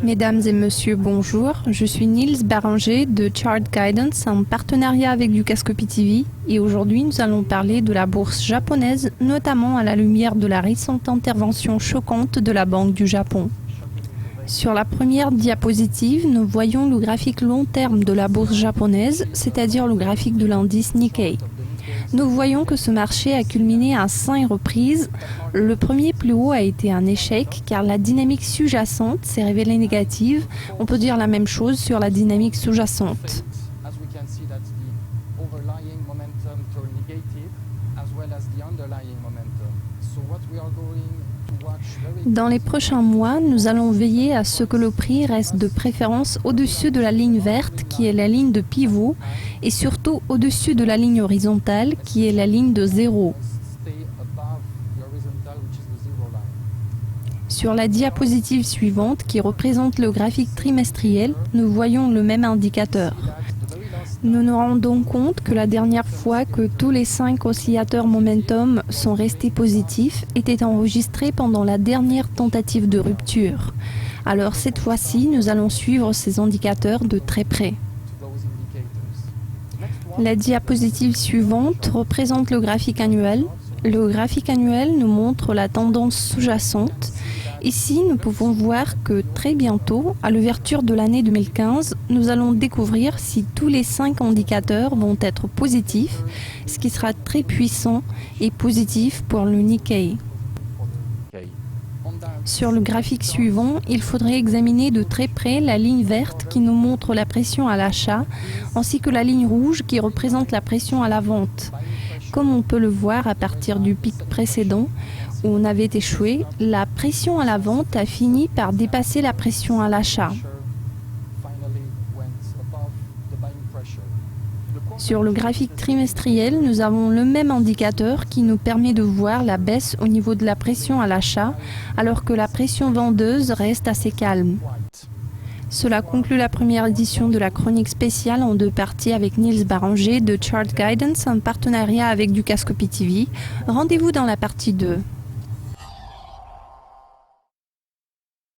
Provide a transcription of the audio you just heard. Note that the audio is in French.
Mesdames et messieurs, bonjour. Je suis Niels Baranger de Chart Guidance en partenariat avec Dukascopy TV et aujourd'hui nous allons parler de la bourse japonaise, notamment à la lumière de la récente intervention choquante de la Banque du Japon. Sur la première diapositive, nous voyons le graphique long terme de la bourse japonaise, c'est-à-dire le graphique de l'indice Nikkei. Nous voyons que ce marché a culminé à 5 reprises. Le premier plus haut a été un échec car la dynamique sous-jacente s'est révélée négative. On peut dire la même chose sur la dynamique sous-jacente. Dans les prochains mois, nous allons veiller à ce que le prix reste de préférence au-dessus de la ligne verte qui est la ligne de pivot et surtout au-dessus de la ligne horizontale qui est la ligne de 0. Sur la diapositive suivante qui représente le graphique trimestriel, nous voyons le même indicateur. Nous nous rendons compte que la dernière fois que tous les 5 oscillateurs momentum sont restés positifs était enregistré pendant la dernière tentative de rupture. Alors cette fois-ci, nous allons suivre ces indicateurs de très près. La diapositive suivante représente le graphique annuel. Le graphique annuel nous montre la tendance sous-jacente. Ici, nous pouvons voir que très bientôt, à l'ouverture de l'année 2015, nous allons découvrir si tous les 5 indicateurs vont être positifs, ce qui sera très puissant et positif pour le Nikkei. Sur le graphique suivant, il faudrait examiner de très près la ligne verte qui nous montre la pression à l'achat, ainsi que la ligne rouge qui représente la pression à la vente. Comme on peut le voir à partir du pic précédent, où on avait échoué, la pression à la vente a fini par dépasser la pression à l'achat. Sur le graphique trimestriel, nous avons le même indicateur qui nous permet de voir la baisse au niveau de la pression à l'achat, alors que la pression vendeuse reste assez calme. Cela conclut la première édition de la chronique spéciale en 2 parties avec Niels Baranger de Chart Guidance en partenariat avec Dukascopy TV. Rendez-vous dans la partie 2.